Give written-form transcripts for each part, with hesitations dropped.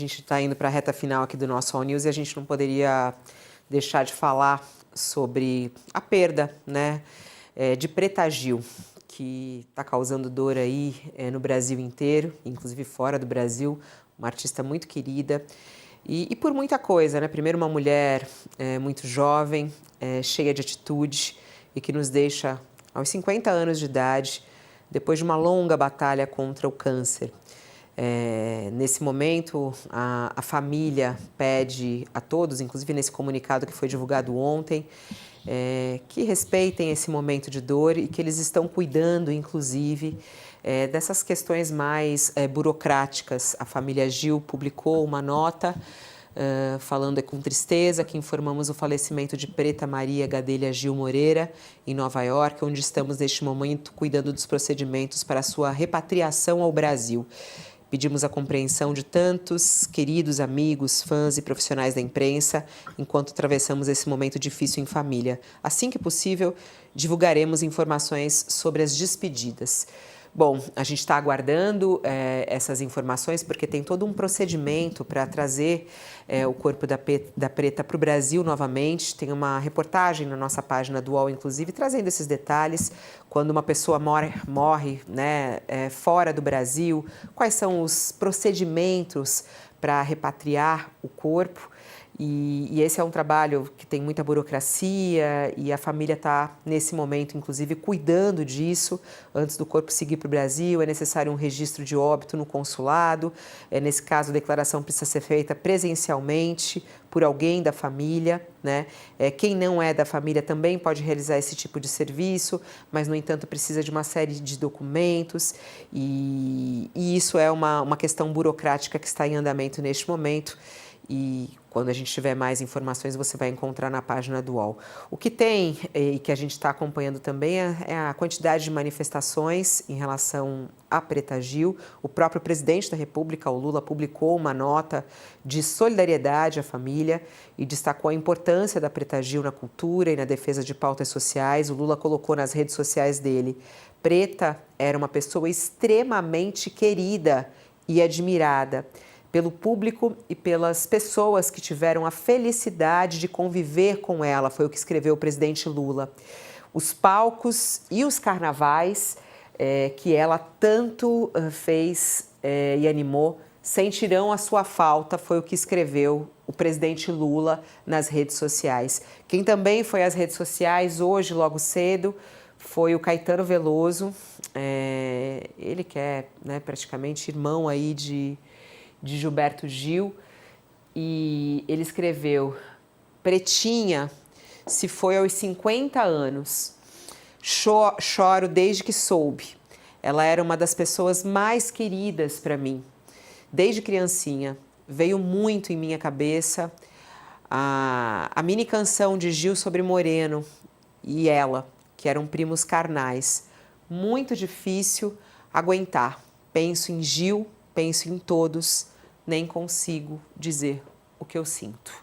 A gente está indo para a reta final aqui do nosso All News e a gente não poderia deixar de falar sobre a perda, né, de Preta Gil, que está causando dor aí no Brasil inteiro, inclusive fora do Brasil, uma artista muito querida e por muita coisa, né? Primeiro uma mulher muito jovem, cheia de atitude e que nos deixa aos 50 anos de idade, depois de uma longa batalha contra o câncer. Nesse momento, a família pede a todos, inclusive nesse comunicado que foi divulgado ontem, que respeitem esse momento de dor e que eles estão cuidando, inclusive, dessas questões mais burocráticas. A família Gil publicou uma nota falando com tristeza que informamos o falecimento de Preta Maria Gadelha Gil Moreira, em Nova York, onde estamos neste momento cuidando dos procedimentos para a sua repatriação ao Brasil. Pedimos a compreensão de tantos queridos amigos, fãs e profissionais da imprensa, enquanto atravessamos esse momento difícil em família. Assim que possível, divulgaremos informações sobre as despedidas. Bom, a gente está aguardando essas informações porque tem todo um procedimento para trazer o corpo da Preta para o Brasil novamente. Tem uma reportagem na nossa página do UOL, inclusive, trazendo esses detalhes. Quando uma pessoa morre né, fora do Brasil, quais são os procedimentos para repatriar o corpo. E esse é um trabalho que tem muita burocracia e a família está, nesse momento, inclusive, cuidando disso. Antes do corpo seguir para o Brasil, é necessário um registro de óbito no consulado. Nesse caso, a declaração precisa ser feita presencialmente por alguém da família, né? Quem não é da família também pode realizar esse tipo de serviço, mas, no entanto, precisa de uma série de documentos e isso é uma questão burocrática que está em andamento neste momento. E quando a gente tiver mais informações, você vai encontrar na página do UOL. O que tem e que a gente está acompanhando também é a quantidade de manifestações em relação a Preta Gil. O próprio presidente da República, o Lula, publicou uma nota de solidariedade à família e destacou a importância da Preta Gil na cultura e na defesa de pautas sociais. O Lula colocou nas redes sociais dele: Preta era uma pessoa extremamente querida e admirada pelo público e pelas pessoas que tiveram a felicidade de conviver com ela, foi o que escreveu o presidente Lula. Os palcos e os carnavais que ela tanto fez e animou sentirão a sua falta, foi o que escreveu o presidente Lula nas redes sociais. Quem também foi às redes sociais hoje, logo cedo, foi o Caetano Veloso, ele que é praticamente irmão aí de Gilberto Gil, e ele escreveu: Pretinha se foi aos 50 anos, choro desde que soube. Ela era uma das pessoas mais queridas para mim. Desde criancinha, veio muito em minha cabeça a mini canção de Gil sobre Moreno e ela, que eram primos carnais. Muito difícil aguentar. Penso em Gil, penso em todos, nem consigo dizer o que eu sinto.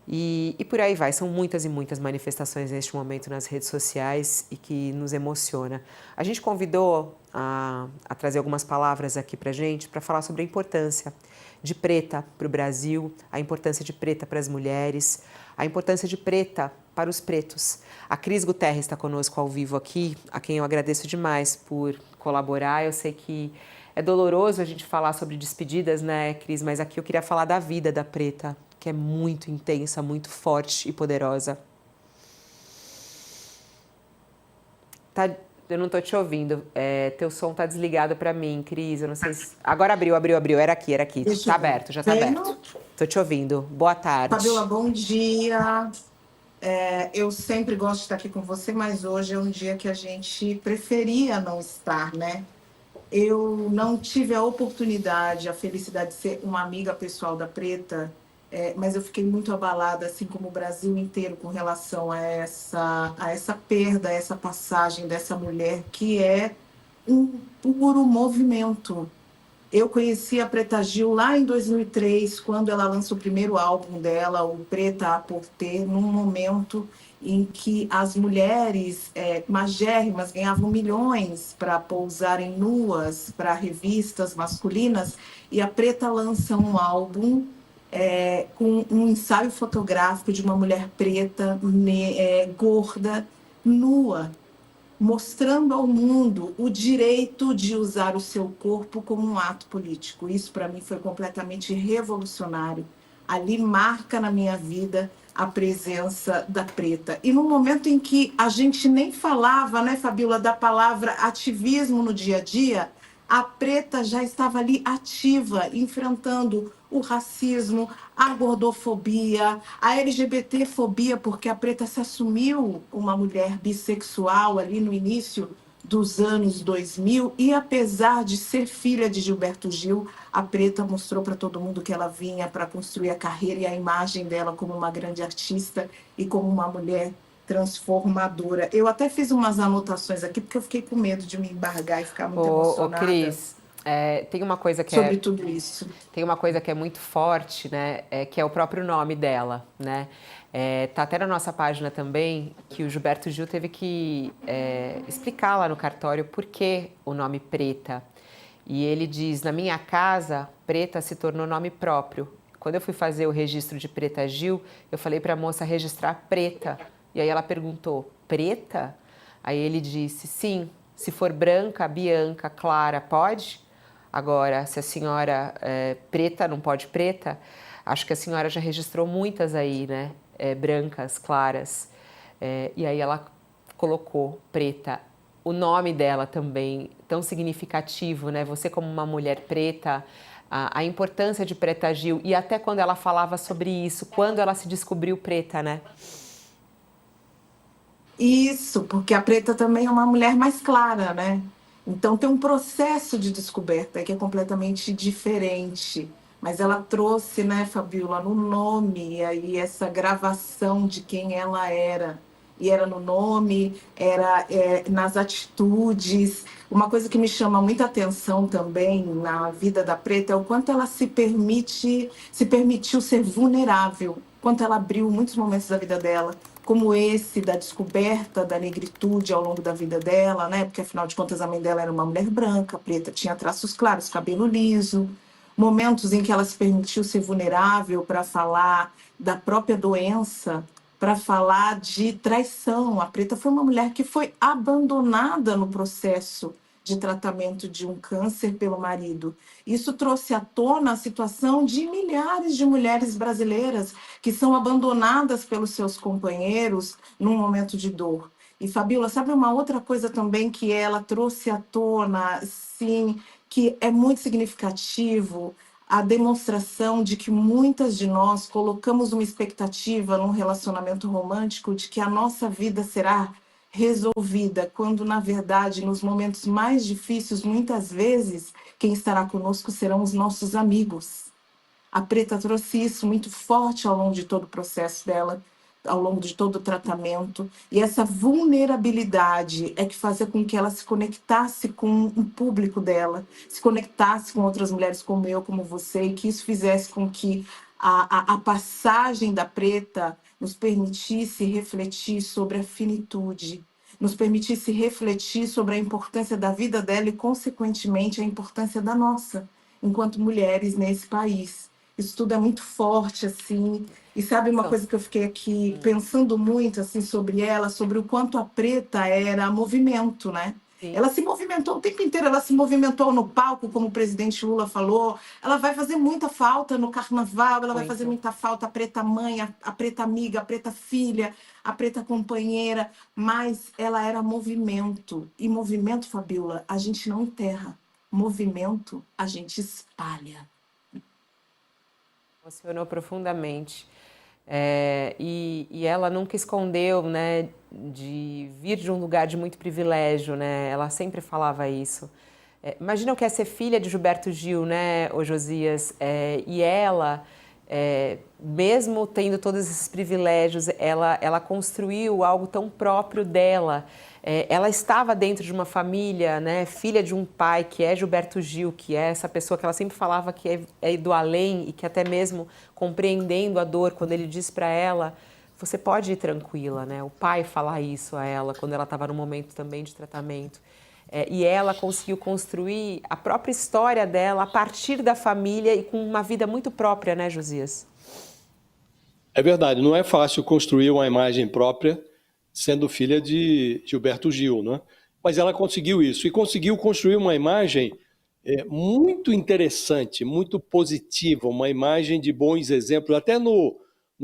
E por aí vai, são muitas e muitas manifestações neste momento nas redes sociais e que nos emociona. A gente convidou a trazer algumas palavras aqui pra gente para falar sobre a importância de Preta para o Brasil, a importância de Preta para as mulheres, a importância de Preta para os pretos. A Cris Guterres está conosco ao vivo aqui, a quem eu agradeço demais por colaborar. Eu sei que é doloroso a gente falar sobre despedidas, né, Cris? Mas aqui eu queria falar da vida da Preta, que é muito intensa, muito forte e poderosa. Eu não tô te ouvindo. Teu som tá desligado para mim, Cris. Eu não sei se... Agora abriu. Era aqui. Tá aberto, já tá aberto. Tô te ouvindo. Boa tarde. Fabiola, bom dia. Eu sempre gosto de estar aqui com você, mas hoje é um dia que a gente preferia não estar, né? Eu não tive a oportunidade, a felicidade de ser uma amiga pessoal da Preta, mas eu fiquei muito abalada, assim como o Brasil inteiro, com relação a essa perda, a essa passagem dessa mulher que é um puro movimento. Eu conheci a Preta Gil lá em 2003, quando ela lançou o primeiro álbum dela, o Preta a Porter, num momento em que as mulheres magérrimas ganhavam milhões para pousarem nuas para revistas masculinas, e a Preta lança um álbum com um ensaio fotográfico de uma mulher preta, gorda, nua, mostrando ao mundo o direito de usar o seu corpo como um ato político. Isso, para mim, foi completamente revolucionário. Ali marca na minha vida a presença da Preta. E no momento em que a gente nem falava, né, Fabíola, da palavra ativismo no dia a dia, a Preta já estava ali ativa, enfrentando o racismo, a gordofobia, a LGBTfobia, porque a Preta se assumiu uma mulher bissexual ali no início dos anos 2000, e apesar de ser filha de Gilberto Gil, a Preta mostrou para todo mundo que ela vinha para construir a carreira e a imagem dela como uma grande artista e como uma mulher transformadora. Eu até fiz umas anotações aqui, porque eu fiquei com medo de me embargar e ficar muito emocionada Cris, tem uma coisa que sobre tudo isso. tem uma coisa que é muito forte, né? Que é o próprio nome dela, né? Tá até na nossa página também que o Gilberto Gil teve que explicar lá no cartório por que o nome Preta. E ele diz: na minha casa, Preta se tornou nome próprio. Quando eu fui fazer o registro de Preta Gil, eu falei para a moça registrar Preta. E aí ela perguntou: Preta? Aí ele disse: sim, se for branca, Bianca, Clara, pode? Agora, se a senhora preta, não pode preta? Acho que a senhora já registrou muitas aí, né? Brancas, claras. E aí ela colocou Preta. O nome dela também, tão significativo, né? Você como uma mulher preta, a importância de Preta Gil, e até quando ela falava sobre isso, quando ela se descobriu preta, né? Isso, porque a Preta também é uma mulher mais clara, né? Então tem um processo de descoberta que é completamente diferente. Mas ela trouxe, né, Fabiola, no nome, e aí essa gravação de quem ela era. E era no nome, era nas atitudes. Uma coisa que me chama muita atenção também na vida da Preta é o quanto ela se permitiu ser vulnerável, quanto ela abriu muitos momentos da vida dela, como esse da descoberta da negritude ao longo da vida dela, né? Porque afinal de contas a mãe dela era uma mulher branca, preta, tinha traços claros, cabelo liso, momentos em que ela se permitiu ser vulnerável para falar da própria doença, para falar de traição. A Preta foi uma mulher que foi abandonada no processo de tratamento de um câncer pelo marido. Isso trouxe à tona a situação de milhares de mulheres brasileiras que são abandonadas pelos seus companheiros num momento de dor. E, Fabíola, sabe uma outra coisa também que ela trouxe à tona, sim, que é muito significativo? A demonstração de que muitas de nós colocamos uma expectativa num relacionamento romântico de que a nossa vida será resolvida, quando, na verdade, nos momentos mais difíceis, muitas vezes, quem estará conosco serão os nossos amigos. A Preta trouxe isso muito forte ao longo de todo o processo dela, ao longo de todo o tratamento. E essa vulnerabilidade é que fazia com que ela se conectasse com o público dela, se conectasse com outras mulheres como eu, como você, e que isso fizesse com que a passagem da Preta nos permitisse refletir sobre a finitude, nos permitisse refletir sobre a importância da vida dela e, consequentemente, a importância da nossa, enquanto mulheres nesse país. Isso tudo é muito forte, assim. E sabe uma coisa que eu fiquei aqui pensando muito, assim, sobre ela, sobre o quanto a Preta era movimento, né? Sim. Ela se movimentou o tempo inteiro, ela se movimentou no palco, como o presidente Lula falou. Ela vai fazer muita falta no carnaval, ela vai fazer muita falta a Preta mãe, a Preta amiga, a Preta filha, a Preta companheira, mas ela era movimento. E movimento, Fabiola, a gente não enterra. Movimento, a gente espalha. Emocionou profundamente. E ela nunca escondeu, né, de vir de um lugar de muito privilégio, né? Ela sempre falava isso. Imagina o que é ser filha de Gilberto Gil, né, ô Josias? E ela, mesmo tendo todos esses privilégios, ela construiu algo tão próprio dela. Ela estava dentro de uma família, né, filha de um pai que é Gilberto Gil, que é essa pessoa que ela sempre falava que é do além e que até mesmo compreendendo a dor, quando ele diz para ela, você pode ir tranquila, né? O pai falar isso a ela quando ela estava num momento também de tratamento. E ela conseguiu construir a própria história dela a partir da família e com uma vida muito própria, né, Josias? É verdade, não é fácil construir uma imagem própria sendo filha de Gilberto Gil, né? Mas ela conseguiu isso e conseguiu construir uma imagem muito interessante, muito positiva, uma imagem de bons exemplos. Até no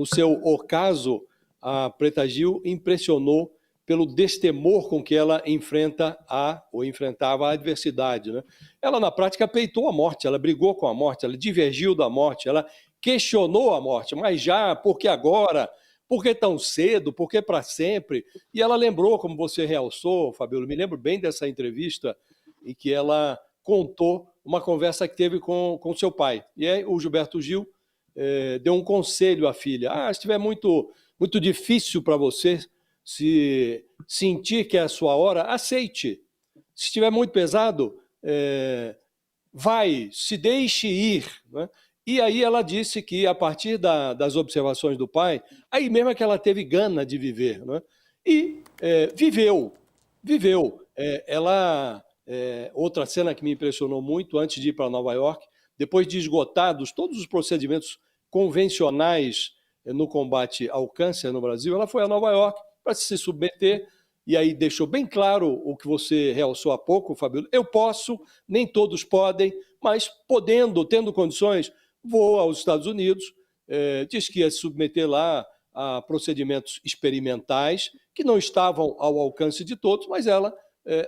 seu ocaso, a Preta Gil impressionou pelo destemor com que ela enfrentava a adversidade, né? Ela, na prática, peitou a morte, ela brigou com a morte, ela divergiu da morte, ela questionou a morte, mas já, por que agora? Por que tão cedo? Por que para sempre? E ela lembrou, como você realçou, Fabíola, me lembro bem dessa entrevista em que ela contou uma conversa que teve com seu pai. E aí o Gilberto Gil deu um conselho à filha. Se estiver muito, muito difícil para você se sentir que é a sua hora, aceite. Se estiver muito pesado, vai, se deixe ir, né? E aí ela disse que, a partir das observações do pai, aí mesmo é que ela teve gana de viver, né? E viveu. Outra cena que me impressionou muito, antes de ir para Nova York, depois de esgotados todos os procedimentos convencionais no combate ao câncer no Brasil, ela foi a Nova York para se submeter, e aí deixou bem claro o que você realçou há pouco, Fabíola. Eu posso, nem todos podem, mas podendo, tendo condições, vou aos Estados Unidos, diz que ia se submeter lá a procedimentos experimentais que não estavam ao alcance de todos, mas ela,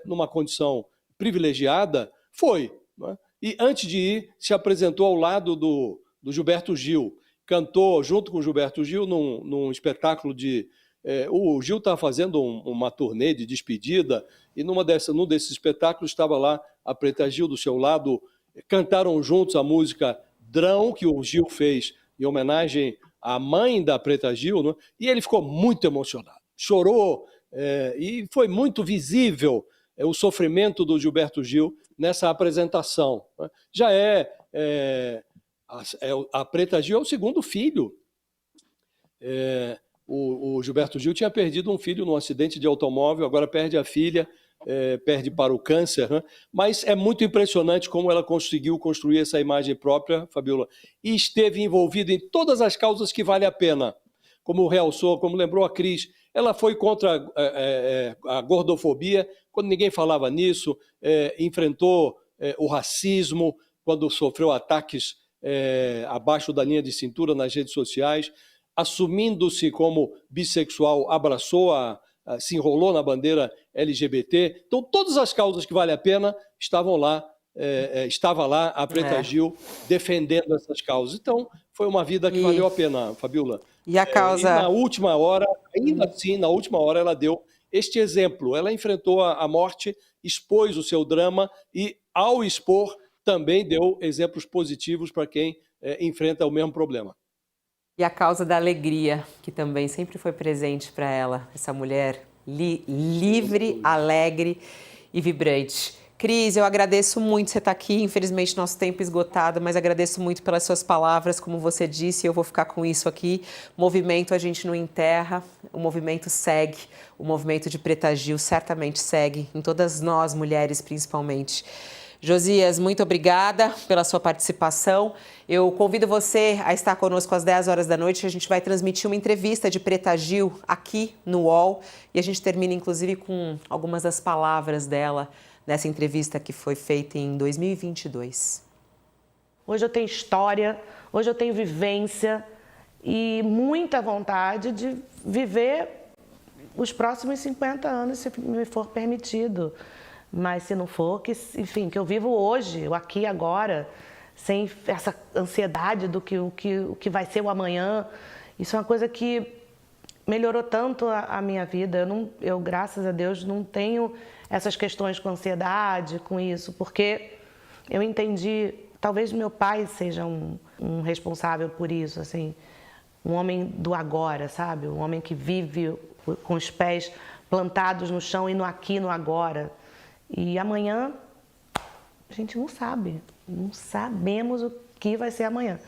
numa condição privilegiada, foi, né? E antes de ir, se apresentou ao lado do Gilberto Gil, cantou junto com o Gilberto Gil num espetáculo de... o Gil estava fazendo uma turnê de despedida e num desses espetáculos estava lá a Preta Gil do seu lado, cantaram juntos a música Drão, que o Gil fez em homenagem à mãe da Preta Gil, né? E ele ficou muito emocionado, chorou, e foi muito visível o sofrimento do Gilberto Gil nessa apresentação, né? Já a Preta Gil é o segundo filho. O Gilberto Gil tinha perdido um filho num acidente de automóvel, agora perde a filha, perde para o câncer, né? Mas é muito impressionante como ela conseguiu construir essa imagem própria, Fabíola, e esteve envolvida em todas as causas que vale a pena. Como realçou, como lembrou a Cris, ela foi contra a gordofobia, quando ninguém falava nisso, enfrentou o racismo, quando sofreu ataques abaixo da linha de cintura nas redes sociais, assumindo-se como bissexual, abraçou se enrolou na bandeira LGBT. Então, todas as causas que vale a pena estavam lá, estava lá a Preta Gil defendendo essas causas. Então, foi uma vida que valeu a pena, Fabíola. E a causa... E na última hora, ainda assim, na última hora, ela deu este exemplo. Ela enfrentou a morte, expôs o seu drama e, ao expor, também deu exemplos positivos para quem enfrenta o mesmo problema. E a causa da alegria, que também sempre foi presente para ela, essa mulher livre, alegre e vibrante. Cris, eu agradeço muito você estar aqui, infelizmente nosso tempo esgotado, mas agradeço muito pelas suas palavras, como você disse, eu vou ficar com isso aqui. Movimento a gente não enterra, o movimento segue, o movimento de Preta Gil certamente segue, em todas nós, mulheres principalmente. Josias, muito obrigada pela sua participação. Eu convido você a estar conosco às 10 horas da noite. A gente vai transmitir uma entrevista de Preta Gil aqui no UOL. E a gente termina, inclusive, com algumas das palavras dela nessa entrevista que foi feita em 2022. Hoje eu tenho história, hoje eu tenho vivência e muita vontade de viver os próximos 50 anos, se me for permitido. Mas se não for, enfim, que eu vivo hoje, o aqui e agora, sem essa ansiedade do que vai ser o amanhã. Isso é uma coisa que melhorou tanto a minha vida. Eu, graças a Deus, não tenho essas questões com ansiedade, com isso, porque eu entendi, talvez meu pai seja um responsável por isso, assim, um homem do agora, sabe? Um homem que vive com os pés plantados no chão e no aqui, no agora. E amanhã, a gente não sabe. Não sabemos o que vai ser amanhã.